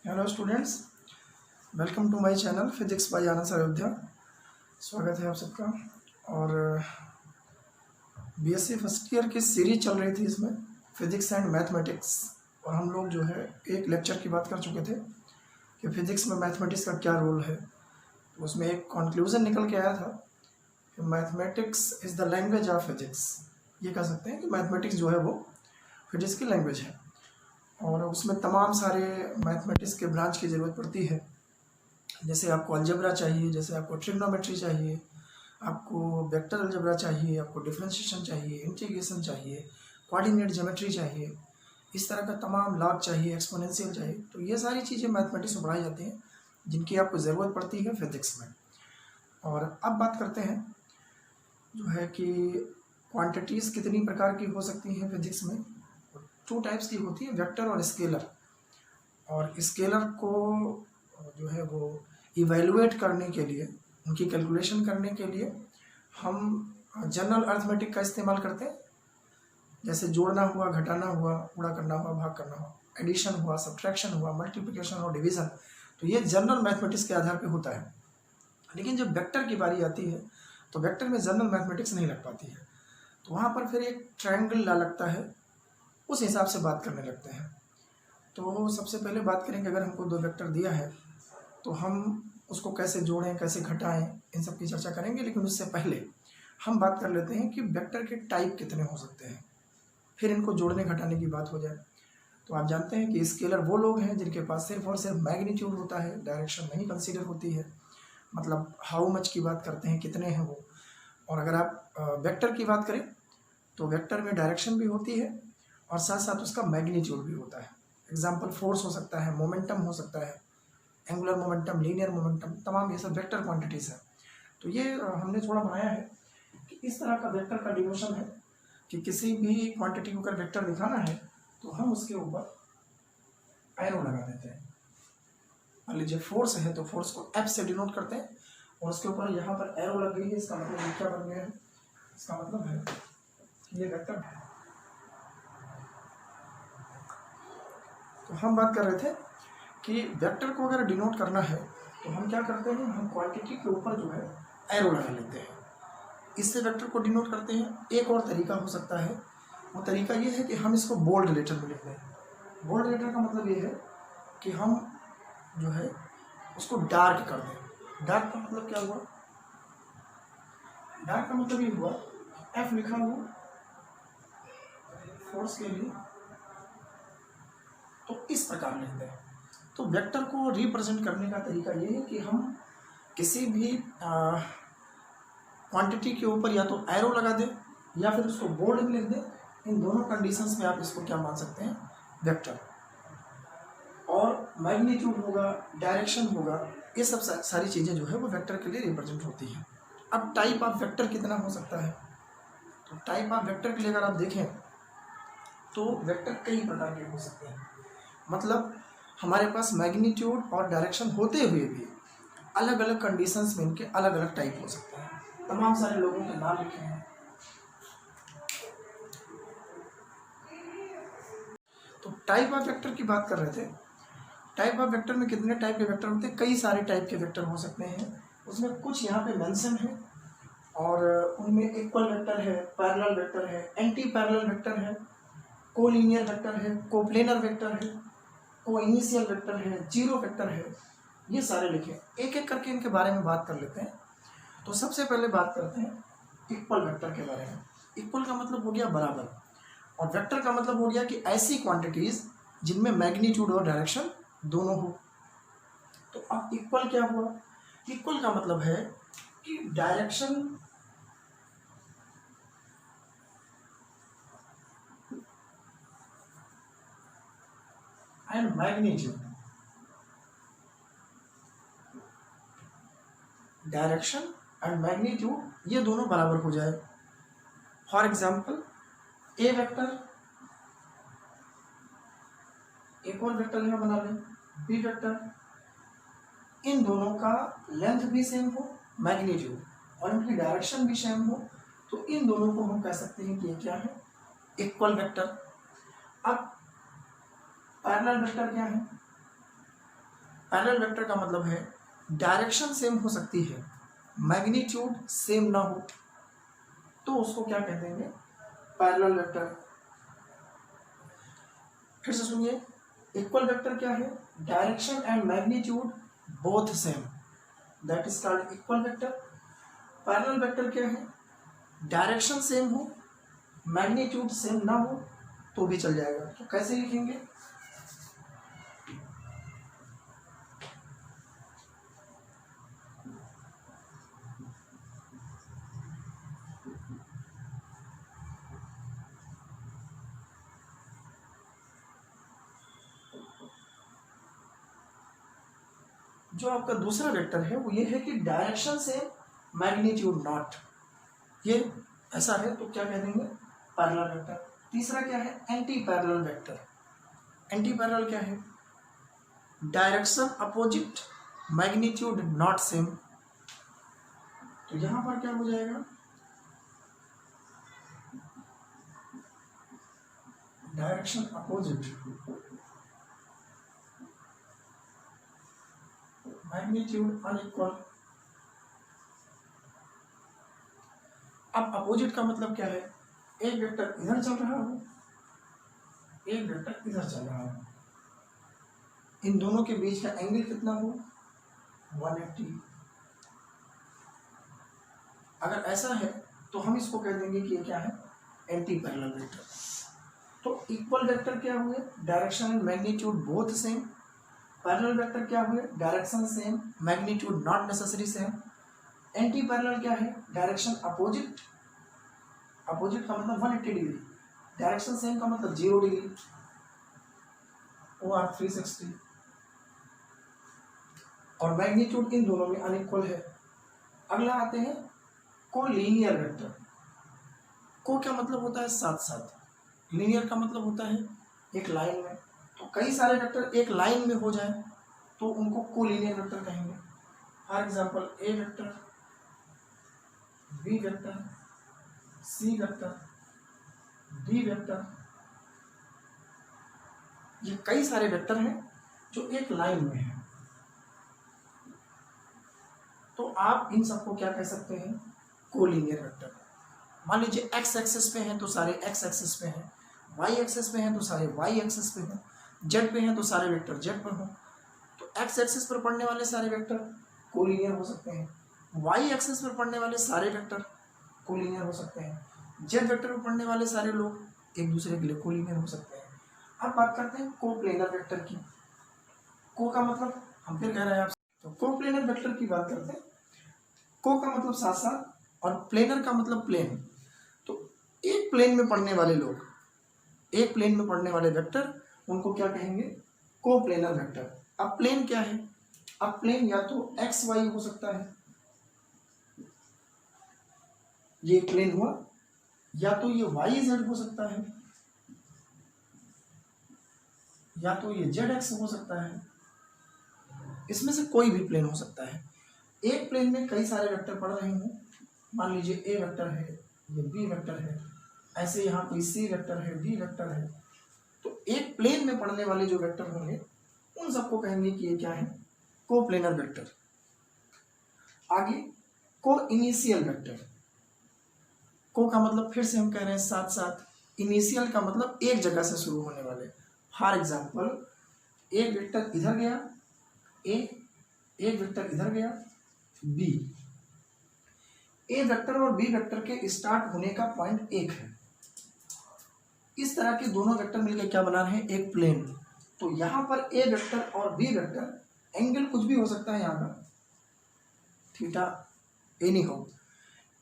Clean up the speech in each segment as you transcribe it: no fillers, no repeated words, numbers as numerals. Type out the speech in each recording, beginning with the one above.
Hello students, welcome to my channel physics by Anand Ayodhya. स्वागत है आप सबका। और बीएससी फर्स्ट ईयर की सीरीज चल रही थी, इसमें फिजिक्स एंड मैथमेटिक्स। और हम लोग जो है एक लेक्चर की बात कर चुके थे कि फिजिक्स में मैथमेटिक्स का क्या रोल है। तो उसमें एक कंक्लूजन निकल के आया था कि mathematics is the language of physics. ये कह सकते हैं कि मैथमेटिक्स जो है वो फिजिक्स की लैंग्वेज है। और उसमें तमाम सारे मैथमेटिक्स के ब्रांच की ज़रूरत पड़ती है। जैसे आपको अलजेब्रा चाहिए, जैसे आपको ट्रिग्नोमेट्री चाहिए, आपको वेक्टर अलजेब्रा चाहिए, आपको डिफरेंशिएशन चाहिए, इंटीग्रेशन चाहिए, कोऑर्डिनेट ज्योमेट्री चाहिए, इस तरह का तमाम लॉग चाहिए, एक्सपोनेंशियल चाहिए। तो ये सारी चीज़ें मैथमेटिक्स में पढ़ाई जाती हैं जिनकी आपको ज़रूरत पड़ती है फिज़िक्स में। और अब बात करते हैं जो है कि क्वांटिटीज़ कितनी प्रकार की हो सकती हैं फिज़िक्स में। टू टाइप्स की होती है, वेक्टर और स्केलर। और स्केलर को जो है वो इवैल्यूएट करने के लिए, उनकी कैलकुलेशन करने के लिए हम जनरल अर्थमेटिक का इस्तेमाल करते हैं। जैसे जोड़ना हुआ, घटाना हुआ, गुणा करना हुआ, भाग करना हुआ, एडिशन हुआ, सब्ट्रैक्शन हुआ, मल्टीप्लिकेशन और डिवीज़न। तो ये जनरल मैथमेटिक्स के आधार पे होता है। लेकिन जब वेक्टर की बारी आती है तो वेक्टर में जनरल मैथमेटिक्स नहीं लग पाती है। तो वहाँ पर फिर एक ट्रायंगल ला लगता है, उस हिसाब से बात करने लगते हैं। तो सबसे पहले बात करेंगे, अगर हमको दो वेक्टर दिया है तो हम उसको कैसे जोड़ें, कैसे घटाएं, इन सब की चर्चा करेंगे। लेकिन उससे पहले हम बात कर लेते हैं कि वेक्टर के टाइप कितने हो सकते हैं, फिर इनको जोड़ने घटाने की बात हो जाए। तो आप जानते हैं कि स्केलर वो लोग हैं जिनके पास सिर्फ और सिर्फ मैग्नीट्यूड होता है, डायरेक्शन नहीं कंसीडर होती है। मतलब हाउ मच की बात करते हैं, कितने हैं वो। और अगर आप वेक्टर की बात करें तो वेक्टर में डायरेक्शन भी होती है और साथ साथ उसका मैग्नीट्यूड भी होता है। एग्जाम्पल फोर्स हो सकता है, मोमेंटम हो सकता है, एंगुलर मोमेंटम, लीनियर मोमेंटम, तमाम ये सब वेक्टर क्वांटिटीज़ है। तो ये हमने थोड़ा बनाया है कि इस तरह का वेक्टर का डिनोशन है कि किसी भी क्वांटिटी को अगर वेक्टर दिखाना है तो हम उसके ऊपर एरो लगा देते हैं। मान लीजिए फोर्स है तो फोर्स को एफ से डिनोट करते हैं और उसके ऊपर यहाँ पर एरो लग गई है। इसका मतलब ये क्या बन गया है, इसका मतलब है कि ये वेक्टर है। तो हम बात कर रहे थे कि वेक्टर को अगर डिनोट करना है तो हम क्या करते हैं, हम क्वांटिटी के ऊपर जो है एरो लगा लेते हैं, इससे वेक्टर को डिनोट करते हैं। एक और तरीका हो सकता है, वो तरीका ये है कि हम इसको बोल्ड लेटर में लिख दें। बोल्ड लेटर का मतलब ये है कि हम जो है उसको डार्क कर दें। डार्क का मतलब क्या हुआ, डार्क का मतलब ये हुआ एफ लिखा हुआ फोर्स के लिए, तो इस प्रकार लिख दें। तो वेक्टर को रिप्रेजेंट करने का तरीका ये है कि हम किसी भी क्वांटिटी के ऊपर या तो एरो लगा दें या फिर उसको बोल्ड में लिख दें। इन दोनों कंडीशंस में आप इसको क्या मान सकते हैं, वेक्टर। और मैग्नीट्यूड होगा, डायरेक्शन होगा, ये सब सारी चीज़ें जो है वो वेक्टर के लिए रिप्रेजेंट होती हैं। अब टाइप ऑफ वेक्टर कितना हो सकता है, तो टाइप ऑफ वेक्टर के लिए अगर आप देखें तो वेक्टर कई प्रकार के हो सकते हैं। मतलब हमारे पास मैग्नीट्यूड और डायरेक्शन होते हुए भी अलग अलग कंडीशंस में इनके अलग अलग टाइप हो सकते हैं। तमाम सारे लोगों के नाम लिखे हैं। तो टाइप ऑफ वेक्टर की बात कर रहे थे। टाइप ऑफ वेक्टर में कितने टाइप के वेक्टर होते हैं, कई सारे टाइप के वेक्टर हो सकते हैं। उसमें कुछ यहाँ पे मेंशन है और उनमें इक्वल वेक्टर है, पैरेलल वेक्टर है, एंटी पैरेलल वेक्टर है, कोलिनियर वेक्टर है, कोप्लेनर वेक्टर है, को इनिशियल वेक्टर है, जीरो वेक्टर है, ये सारे लिखे। एक एक करके इनके बारे में बात कर लेते हैं। तो सबसे पहले बात करते हैं इक्वल वेक्टर के बारे में। इक्वल का मतलब हो गया बराबर, और वेक्टर का मतलब हो गया कि ऐसी क्वांटिटीज जिनमें मैग्नीट्यूड और डायरेक्शन दोनों हो। तो अब इक्वल क्या हुआ, इक्वल का मतलब है कि direction and magnitude, direction and magnitude ये दोनों बराबर हो जाए। फॉर एग्जाम्पल ए वेक्टर, एक और वेक्टर यहाँ बना लें बी वेक्टर, इन दोनों का लेंथ भी सेम हो, मैग्नीट्यूड, और इनकी डायरेक्शन भी सेम हो, तो इन दोनों को हम कह सकते हैं कि ये क्या है, इक्वल वेक्टर। अब पैरेलल वेक्टर क्या है, पैरेलल वेक्टर का मतलब है डायरेक्शन सेम हो सकती है, मैग्नीट्यूड सेम ना हो, तो उसको क्या कह देंगे, पैरेलल वेक्टर। फिर से सुनिए, इक्वल वेक्टर क्या है, direction and magnitude both same, that is called equal vector. Parallel vector क्या है, डायरेक्शन सेम हो, मैग्नीट्यूड सेम ना हो तो भी चल जाएगा। तो कैसे लिखेंगे, जो आपका दूसरा वेक्टर है वो ये है कि डायरेक्शन सेम, मैग्नीट्यूड नॉट, ये ऐसा है तो क्या कह देंगे, पैरेलल वेक्टर। तीसरा क्या है, anti parallel vector. Anti parallel क्या है, direction opposite, magnitude not same. तो यहां पर क्या हो जाएगा, डायरेक्शन अपोजिट, मैग्नीट्यूड अनइक्वल। अब अपोजिट का मतलब क्या है, एक वेक्टर इधर चल रहा हो, एक वेक्टर इधर चल रहा हो, इन दोनों के बीच का एंगल कितना हो, 180। अगर ऐसा है तो हम इसको कह देंगे कि ये क्या है, एंटी पैरेलल वेक्टर। तो इक्वल वेक्टर क्या हुए, direction and magnitude both same. Parallel vector क्या हुए, direction same, magnitude not necessary same. Anti parallel क्या है, डायरेक्शन अपोजिट, अपोजिट का मतलब 180 डिग्री, डायरेक्शन सेम का मतलब 0 डिग्री, OR 360, और मैग्नीट्यूड इन दोनों में अनइक्वल है। अगला आते हैं कोलिनियर वेक्टर। को क्या मतलब होता है, साथ साथ, लीनियर का मतलब होता है एक लाइन में। तो कई सारे वेक्टर एक लाइन में हो जाए तो उनको कोलिनियर वेक्टर कहेंगे। For example A vector, B vector, C vector, D vector, ये कई सारे वेक्टर हैं जो एक लाइन में हैं। तो आप इन सबको क्या कह सकते हैं, कोलिनियर वेक्टर। मान लीजिए एक्स एक्सिस पे हैं तो सारे एक्स एक्सिस पे हैं, वाई एक्सिस पे हैं तो सारे वाई एक्सिस पे हैं, जेड पे हैं तो सारे वेक्टर जेड पर हों। तो एक्स एक्सिस पर पढ़ने वाले सारे वेक्टर कोलिनियर हो सकते हैं, वाई एक्सिस पर पढ़ने वाले सारे वेक्टर कोलिनियर हो सकते हैं, जेड वेक्टर पर पढ़ने वाले सारे लोग एक दूसरे के लिए कोलिनियर हो सकते हैं। अब बात करते हैं कोप्लेनर वेक्टर की। को का मतलब हम फिर कह रहे हैं आपसे, तो कोप्लेनर वेक्टर की बात करते हैं। को का मतलब साथ साथ और प्लेनर का मतलब प्लेन। तो एक प्लेन में पढ़ने वाले लोग, एक प्लेन में पढ़ने वाले वेक्टर, उनको क्या कहेंगे, कोप्लेनर वेक्टर। अब प्लेन क्या है, अब प्लेन या तो एक्स वाई हो सकता है, ये प्लेन हुआ, या तो ये वाई जेड हो सकता है, या तो ये जेड एक्स हो सकता है, इसमें से कोई भी प्लेन हो सकता है। एक प्लेन में कई सारे वेक्टर पढ़ रहे हैं, मान लीजिए ए वेक्टर है, ये बी वेक्टर है, ऐसे यहाँ कोई सी वेक्टर है, डी वेक्टर है। तो एक प्लेन में पढ़ने वाले जो वेक्टर होंगे उन सबको कहेंगे कि ये क्या है, कोप्लेनर वेक्टर। आगे को इनिशियल वेक्टर। को का मतलब फिर से हम कह रहे हैं साथ साथ, इनिशियल का मतलब एक जगह से शुरू होने वाले। फॉर एग्जाम्पल एक वेक्टर इधर गया ए, एक वेक्टर इधर गया बी, ए वेक्टर और बी वेक्टर के स्टार्ट होने का पॉइंट एक है। इस तरह के दोनों वेक्टर मिलकर क्या बना रहे हैं, एक प्लेन। तो यहाँ पर ए वेक्टर और बी वेक्टर, एंगल कुछ भी हो सकता है यहाँ का, थीटा एनी हो।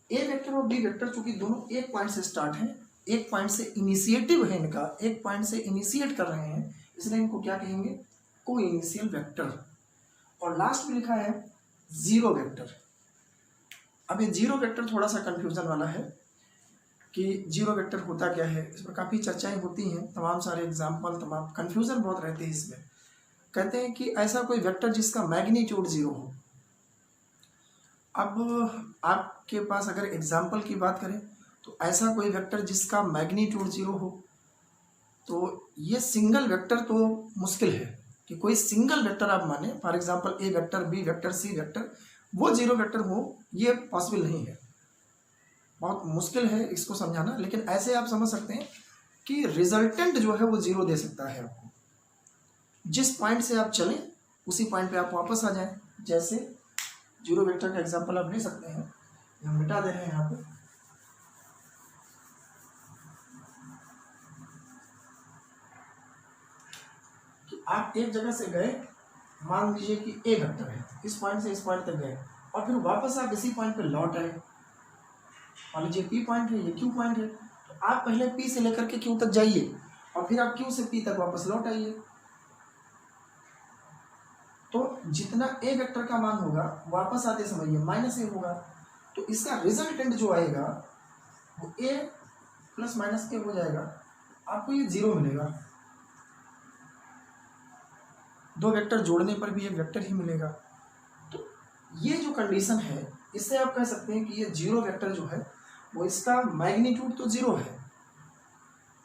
ए वेक्टर और बी वेक्टर चूंकि दोनों एक पॉइंट से स्टार्ट हैं, एक पॉइंट से इनिशिएटिव है इनका, एक पॉइंट से इनिशिएट कर रहे हैं, इसलिए इनको क्या कहेंगे, को इनिशियल वेक्टर। और लास्ट में लिखा है जीरो वेक्टर। अब ये जीरो वेक्टर थोड़ा सा कंफ्यूजन वाला है कि जीरो वेक्टर होता क्या है, इस पर काफ़ी चर्चाएं होती हैं, तमाम सारे एग्जाम्पल, तमाम कन्फ्यूज़न बहुत रहते हैं इसमें। कहते हैं कि ऐसा कोई वेक्टर जिसका मैग्नीट्यूड जीरो हो। अब आपके पास अगर एग्जाम्पल की बात करें तो ऐसा कोई वेक्टर जिसका मैग्नीट्यूड जीरो हो, तो ये सिंगल वेक्टर तो मुश्किल है, कि कोई सिंगल वेक्टर आप माने, for example A vector, B vector, C vector, वो जीरो वेक्टर हो, ये पॉसिबल नहीं है, बहुत मुश्किल है इसको समझाना। लेकिन ऐसे आप समझ सकते हैं कि रिजल्टेंट जो है वो जीरो दे सकता है आपको। जिस पॉइंट से आप चलें उसी पॉइंट पे आप वापस आ जाएं। जैसे जीरो वेक्टर का एग्जांपल आप ले सकते हैं, हम मिटा दे रहे हैं यहाँ पे। कि आप एक जगह से गए, मान लीजिए कि ए वेक्टर है, इस पॉइंट से इस पॉइंट तक गए और फिर वापस आप इसी पॉइंट पे लौट आए। मान लीजिए पी पॉइंट है, ये क्यू पॉइंट है, तो आप पहले पी से लेकर के क्यू तक जाइए और फिर आप क्यू से पी तक वापस लौट आइए। तो जितना ए वेक्टर का मान होगा वापस आते समय ये माइनस ए होगा, तो इसका रिजल्टेंट जो आएगा वो ए प्लस माइनस ए हो जाएगा, आपको ये जीरो मिलेगा। दो वेक्टर जोड़ने पर भी एक वेक्टर ही मिलेगा। तो ये जो कंडीशन है, इससे आप कह सकते हैं कि ये जीरो वेक्टर जो है वो इसका मैग्नीट्यूड तो जीरो है,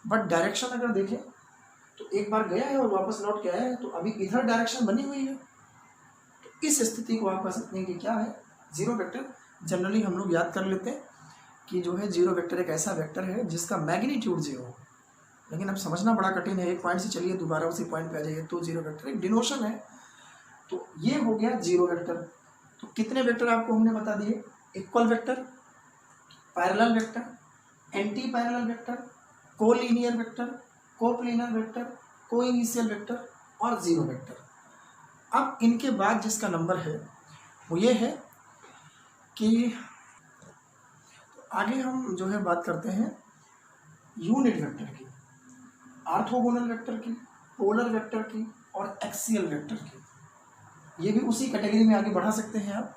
बट डायरेक्शन अगर देखें तो एक बार गया है और वापस लौट के आया है, तो अभी इधर डायरेक्शन बनी हुई है। तो इस स्थिति को आप कह सकते हैं कि क्या है, जीरो वेक्टर। जनरली हम लोग याद कर लेते हैं कि जो है जीरो वेक्टर एक ऐसा वेक्टर है जिसका मैग्नीट्यूड जीरो हो। लेकिन अब समझना बड़ा कठिन है, एक पॉइंट से चलिए दोबारा उसी पॉइंट पे आ जाइए, तो जीरो वेक्टर एक डिनोशन है। तो ये हो गया जीरो वेक्टर। तो कितने वेक्टर आपको हमने बता दिए, equal vector, parallel vector, anti parallel vector, collinear vector, coplanar vector, coinitial vector और जीरो वेक्टर। अब इनके बाद जिसका नंबर है वो ये है कि आगे हम जो है बात करते हैं यूनिट वेक्टर की, ऑर्थोगोनल वेक्टर की, पोलर वेक्टर की और एक्सियल वेक्टर की। ये भी उसी कैटेगरी में आगे बढ़ा सकते हैं आप।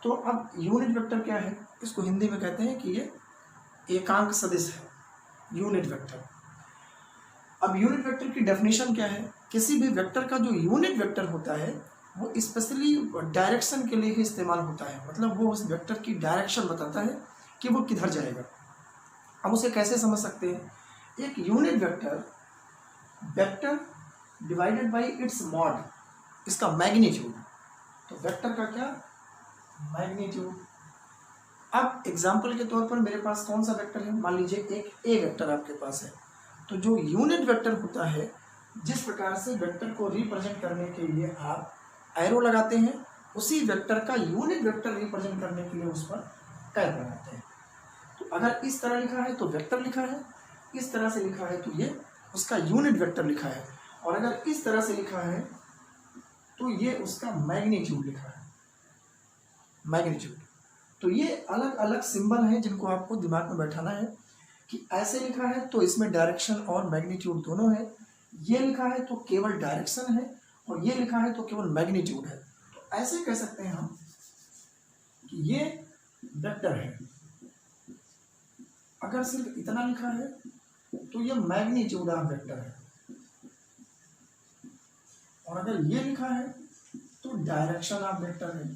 तो अब यूनिट वेक्टर क्या है, इसको हिंदी में कहते हैं कि ये एकांक सदिश है, यूनिट वेक्टर। अब यूनिट वेक्टर की डेफिनेशन क्या है, किसी भी वेक्टर का जो यूनिट वेक्टर होता है वो स्पेशली डायरेक्शन के लिए ही इस्तेमाल होता है, मतलब वो उस वेक्टर की डायरेक्शन बताता है कि वो किधर जाएगा। अब उसे कैसे समझ सकते हैं, एक unit vector, vector divided by it's mod, इसका मैग्नीट्यूड। तो वेक्टर का क्या, मैग्नीट्यूड। अब एग्जांपल के तौर पर मेरे पास कौन सा वेक्टर है, मान लीजिए एक ए वेक्टर आपके पास है। तो जो यूनिट वेक्टर होता है, जिस प्रकार से वेक्टर को रिप्रेजेंट करने के लिए आप एरो लगाते हैं, उसी वेक्टर का यूनिट वेक्टर रिप्रेजेंट करने के लिए उस पर कैप लगाते हैं। तो अगर इस तरह लिखा है तो वेक्टर लिखा है, इस तरह से लिखा है तो ये उसका यूनिट वेक्टर लिखा है, और अगर इस तरह से लिखा है तो ये उसका मैग्नीट्यूड लिखा है, मैग्नीट्यूड। तो ये अलग अलग सिंबल हैं जिनको आपको दिमाग में बैठाना है कि ऐसे लिखा है तो इसमें डायरेक्शन और मैग्नीट्यूड दोनों है, ये लिखा है तो केवल डायरेक्शन है, और ये लिखा है तो केवल मैग्नीट्यूड है। तो ऐसे कह सकते हैं हम कि ये वेक्टर है। अगर सिर्फ इतना लिखा है तो ये मैग्नीट्यूड ऑफ वेक्टर है, और अगर ये लिखा है तो डायरेक्शन ऑफ वेक्टर है।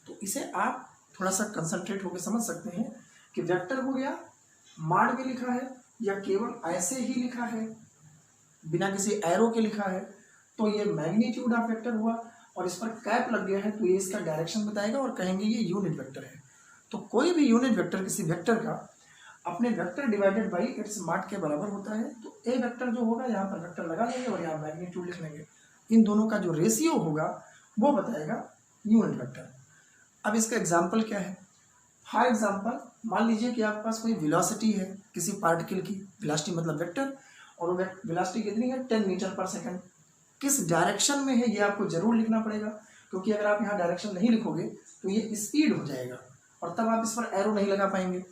तो इसे आप थोड़ा सा कंसंट्रेट होकर समझ सकते हैं कि वेक्टर हो गया, माड में लिखा है या केवल ऐसे ही लिखा है बिना किसी एरो के लिखा है तो ये मैग्नीट्यूड ऑफ वेक्टर हुआ, और इस पर कैप लग गया है तो ये इसका डायरेक्शन बताएगा और कहेंगे ये यूनिट वेक्टर है। तो कोई भी यूनिट वेक्टर किसी वेक्टर का अपने वेक्टर डिवाइडेड बाई इट्स माड के बराबर होता है। तो ए वेक्टर जो होगा यहाँ पर वेक्टर लगा लेंगे और यहाँ मैग्नीट्यूड लिख लेंगे, इन दोनों का जो रेशियो होगा वो बताएगा यूनिट वेक्टर। अब इसका एग्जाम्पल क्या है, फॉर एग्जाम्पल मान लीजिए कि आपके पास कोई वेलोसिटी है किसी पार्टिकल की, वेलोसिटी मतलब वेक्टर, और वो वेलोसिटी कितनी है 10 मीटर पर सेकंड। किस डायरेक्शन में है ये आपको जरूर लिखना पड़ेगा, क्योंकि अगर आप यहाँ डायरेक्शन नहीं लिखोगे तो ये स्पीड हो जाएगा और तब आप इस पर एरो नहीं लगा पाएंगे।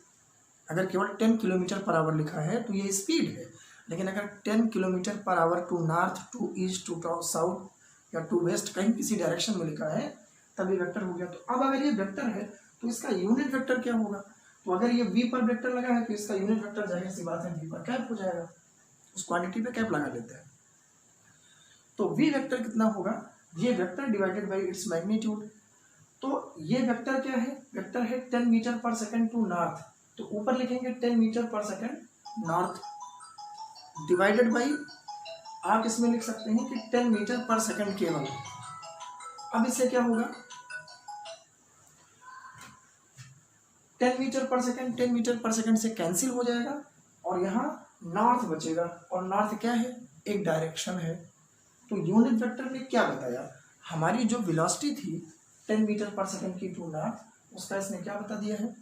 अगर केवल 10 किलोमीटर पर आवर लिखा है तो ये स्पीड है, लेकिन अगर 10 kilometre per hour to north, to east, to south या टू वेस्ट कहीं किसी डायरेक्शन में लिखा है तब ये वेक्टर हो गया। तो अब अगर ये वेक्टर है तो इसका यूनिट वेक्टर क्या होगा, तो अगर ये v पर वेक्टर लगा है तो इसका यूनिट वेक्टर जाहिर सी बात है v पर कैप हो जाएगा, उस क्वांटिटी पे कैप लगा लेते हैं। तो v वेक्टर कितना होगा, ये vector divided by its magnitude. तो ये वेक्टर क्या है, वेक्टर है 10 मीटर पर सेकंड टू नॉर्थ, तो ऊपर लिखेंगे 10 मीटर पर सेकंड नॉर्थ डिवाइडेड बाई, आप इसमें लिख सकते हैं कि 10 मीटर पर सेकंड केवल। अब इससे क्या होगा, 10 मीटर पर सेकंड 10 मीटर पर सेकंड से कैंसिल हो जाएगा और यहाँ नॉर्थ बचेगा, और नॉर्थ क्या है, एक डायरेक्शन है। तो यूनिट वेक्टर ने क्या बताया, हमारी जो वेलोसिटी थी 10 मीटर पर सेकंड की टू नॉर्थ, उसका इसने क्या बता दिया है,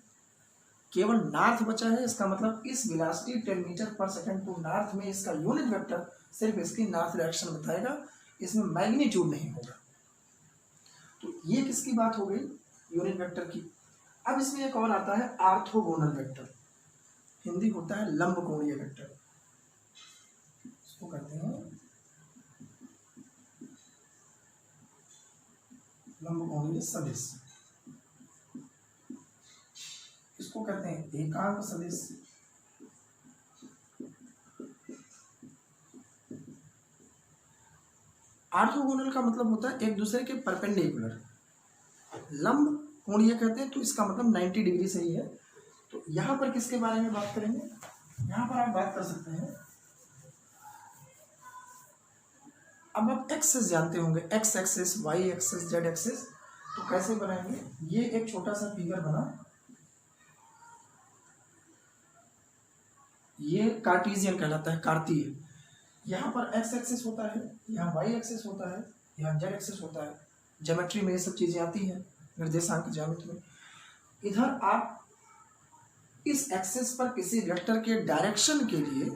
केवल नॉर्थ बचा है। इसका मतलब इस वेलोसिटी 10 मीटर पर सेकंड टू नॉर्थ में इसका यूनिट वेक्टर सिर्फ इसकी नॉर्थ डायरेक्शन बताएगा, इसमें मैग्नीट्यूड नहीं होगा। तो ये किसकी बात हो गई, यूनिट वेक्टर की। अब इसमें एक और आता है ऑर्थोगोनल वेक्टर, हिंदी होता है लंबकोणीय वेक्टर, इसको कहते हैं लंबकोणीय सदिश, इसको कहते हैं एकांक सदिश। ऑर्थोगोनल का मतलब होता है एक दूसरे के परपेंडिकुलर, लंब कोणीय कहते हैं तो इसका मतलब 90 डिग्री सही है। तो यहाँ पर किसके बारे में बात करेंगे, यहाँ पर आप बात कर सकते हैं, अब आप एक्सेस जानते होंगे, x axis, y axis, z axis, तो कैसे बनाएंगे, ये एक छोटा सा फिगर बना, ये कार्टेशियन कहलाता है, कार्तीय। यहाँ पर एक्स एक्सेस होता है, यहाँ वाई एक्सेस होता है, यहाँ जेड एक्सेस होता है। ज्योमेट्री में ये सब चीजें आती हैं, निर्देशांक ज्यामिति में। इधर आप इस एक्सेस पर किसी वेक्टर के डायरेक्शन के लिए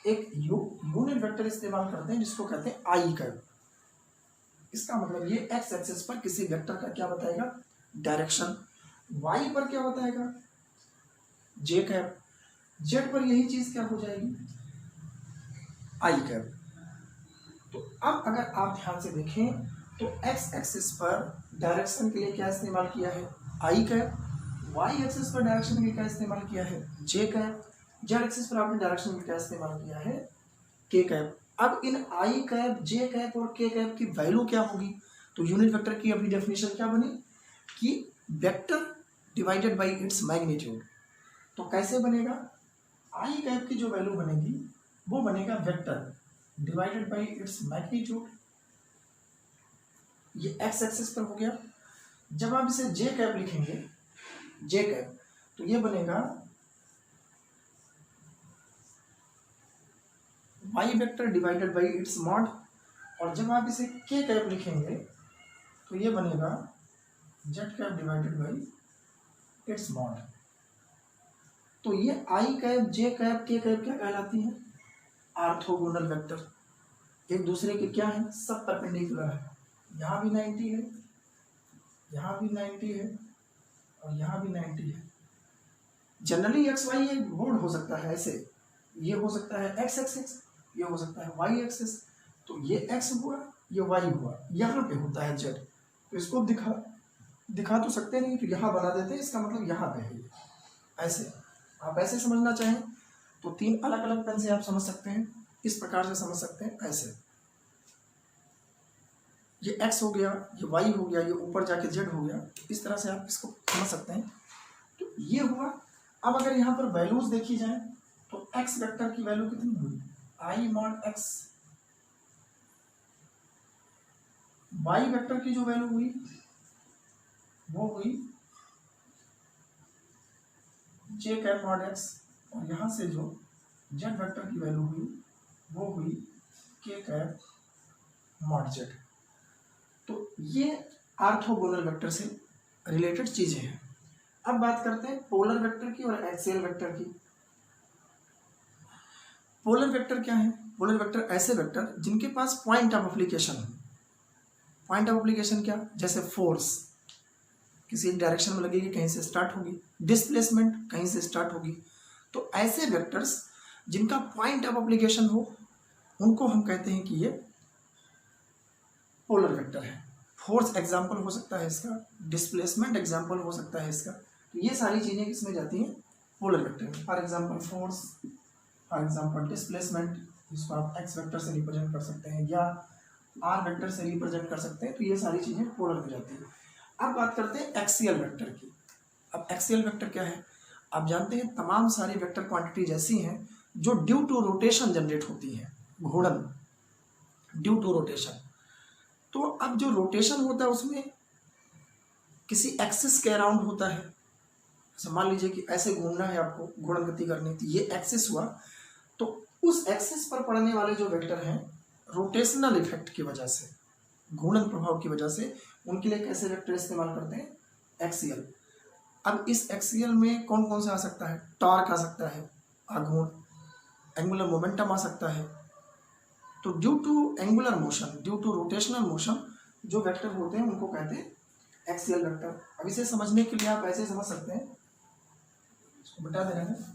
एक यूनिट वेक्टर इस्तेमाल करते हैं जिसको कहते हैं आई कैप। इसका मतलब ये एक्स एक्सेस पर किसी वेक्टर का क्या बताएगा, डायरेक्शन। वाई पर क्या बताएगा, जे कैप। जेड पर यही चीज क्या हो जाएगी, आई कैप। तो अब अगर आप ध्यान से देखें तो एक्स एक्सिस पर डायरेक्शन के लिए क्या इस्तेमाल किया है, आई कैप। वाई एक्सिस पर डायरेक्शन के लिए क्या इस्तेमाल किया है, जे कैप। जेड एक्सिस पर आपने डायरेक्शन के लिए क्या इस्तेमाल किया है, के कैप। अब इन आई कैप, जे कैप और के कैप की वैल्यू क्या होगी, तो यूनिट वेक्टर की अभी डेफिनेशन क्या बनी कि vector divided by its magnitude. तो कैसे बनेगा, आई कैप की जो वैल्यू बनेगी वो बनेगा vector divided by its magnitude. ये एक्स एक्सिस पर हो गया। जब आप इसे जे कैप लिखेंगे, जे कैप, तो ये बनेगा y vector divided by its mod. और जब आप इसे के कैप लिखेंगे तो ये बनेगा Z cap divided by its mod. तो ये आई कैप, जे कैप, के कैप क्या कहलाती हैं, ऑर्थोगोनल वेक्टर। एक दूसरे के क्या है, सब परपेंडिकुलर है। यहाँ भी 90 है, यहाँ भी 90 है और यहाँ भी 90 है। जनरली एक्स वाई एक बोर्ड हो सकता है ऐसे, ये हो सकता है एक्स एक्सिस, ये हो सकता है वाई एक्सिस। तो ये एक्स हुआ, ये वाई हुआ, यहाँ पे होता है जेड। तो इसको दिखा तो सकते नहीं, तो यहाँ बना देते हैं, इसका मतलब यहाँ पे है ये। ऐसे आप ऐसे समझना चाहें तो तीन अलग अलग पेन से आप समझ सकते हैं, इस प्रकार से समझ सकते हैं। ऐसे ये x हो गया, ये y हो गया, ये ऊपर जाके z हो गया, इस तरह से आप इसको समझ सकते हैं। तो ये हुआ। अब अगर यहाँ पर वैल्यूज देखी जाए तो x वेक्टर की वैल्यू कितनी हुई, i mod x। y vector की जो वैल्यू हुई वो हुई j कैप मॉड x, और यहाँ से जो z वेक्टर की वैल्यू हुई वो हुई k कैप मॉड z। तो ये ऑर्थोगोनल वेक्टर से रिलेटेड चीजें हैं। अब बात करते हैं पोलर वेक्टर की और एक्सियल वेक्टर की। पोलर वेक्टर क्या है, पोलर वेक्टर ऐसे वेक्टर जिनके पास पॉइंट ऑफ एप्लीकेशन हो। पॉइंट ऑफ एप्लीकेशन क्या, जैसे फोर्स किसी एक डायरेक्शन में लगेगी, कहीं से स्टार्ट होगी, डिस्प्लेसमेंट कहीं से स्टार्ट होगी। तो ऐसे वेक्टर्स जिनका पॉइंट ऑफ एप्लीकेशन हो उनको हम कहते हैं कि ये पोलर वेक्टर है। फोर्स एग्जाम्पल हो सकता है इसका, डिस्प्लेसमेंट एग्जाम्पल हो सकता है इसका। तो ये सारी चीज़ें किसमें जाती हैं, पोलर वेक्टर में। For example force, for example displacement, जिसको आप एक्स वेक्टर से रिप्रेजेंट कर सकते हैं या आर वेक्टर से रिप्रेजेंट कर सकते हैं। तो ये सारी चीज़ें पोलर में जाती हैं। अब बात करते हैं एक्सियल वेक्टर की। अब एक्सियल वेक्टर क्या है, आप जानते हैं तमाम सारी वेक्टर क्वांटिटी जैसी हैं जो ड्यू टू रोटेशन जनरेट होती है, घूर्णन, ड्यू टू रोटेशन। तो अब जो रोटेशन होता है उसमें किसी एक्सिस के अराउंड होता है। जैसे मान लीजिए कि ऐसे घूमना है आपको, घूर्णन गति करनी थी, ये एक्सिस हुआ, तो उस एक्सिस पर पड़ने वाले जो वेक्टर हैं रोटेशनल इफेक्ट की वजह से, घूर्णन प्रभाव की वजह से, उनके लिए कैसे वेक्टर इस्तेमाल करते हैं, एक्सियल। अब इस एक्सियल में कौन कौन सा आ सकता है, टॉर्क आ सकता है, आघूर्ण, एंगुलर मोमेंटम आ सकता है। तो due to angular motion, due to rotational motion जो वेक्टर होते हैं उनको कहते हैं एक्सियल वेक्टर। अब इसे समझने के लिए आप ऐसे समझ सकते हैं, इसको बता दे रहे हैं।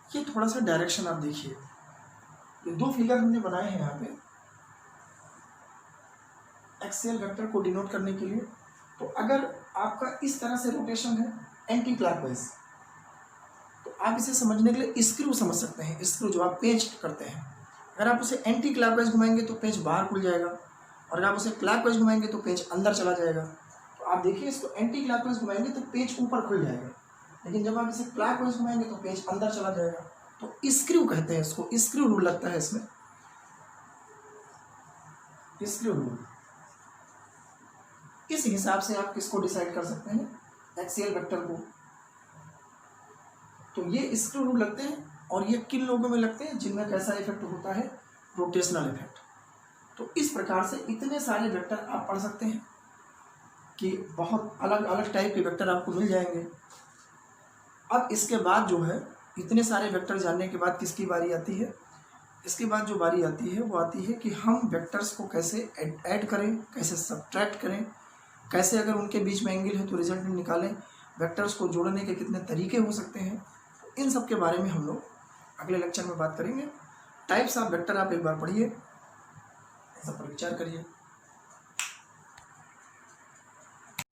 ये थोड़ा सा डायरेक्शन आप देखिए, ये दो फिगर हमने बनाए हैं यहाँ पे एक्सियल वेक्टर को डिनोट करने के लिए। तो अगर आपका इस तरह से रोटेशन है एंटी क्लॉकवाइज, तो आप इसे समझने के लिए स्क्रू समझ सकते हैं, स्क्रू जो आप पेंच करते हैं, अगर आप उसे एंटी क्लॉकवाइज घुमाएंगे तो पेंच बाहर खुल जाएगा, और अगर आप उसे क्लॉकवाइज घुमाएंगे तो पेंच अंदर चला जाएगा। तो आप देखिए, इसको एंटी क्लॉकवाइज घुमाएंगे तो पेंच ऊपर खुल जाएगा, लेकिन जब आप इसे क्लॉकवाइज घुमाएंगे तो पेंच अंदर चला जाएगा। तो स्क्रू कहते हैं इसको, स्क्रू रूल लगता है इसमें, स्क्रू रूल। इस हिसाब से आप किसको डिसाइड कर सकते हैं, एक्सियल वेक्टर को। तो ये स्क्रू रूल लगते हैं, और ये किन लोगों में लगते हैं, जिनमें कैसा इफेक्ट होता है, रोटेशनल इफेक्ट। तो इस प्रकार से इतने सारे वेक्टर आप पढ़ सकते हैं कि बहुत अलग अलग टाइप के वेक्टर आपको मिल जाएंगे। अब इसके बाद जो है, इतने सारे वेक्टर जानने के बाद किसकी बारी आती है, इसके बाद जो बारी आती है वो आती है कि हम वेक्टर्स को कैसे ऐड करें, कैसे सब्ट्रैक्ट करें, कैसे अगर उनके बीच में एंगल है तो रिजल्टेंट निकालें, वेक्टर्स को जोड़ने के कितने तरीके हो सकते हैं। इन सब के बारे में हम लोग अगले लेक्चर में बात करेंगे। टाइप्स ऑफ वेक्टर आप एक बार पढ़िए, सब पर विचार करिए।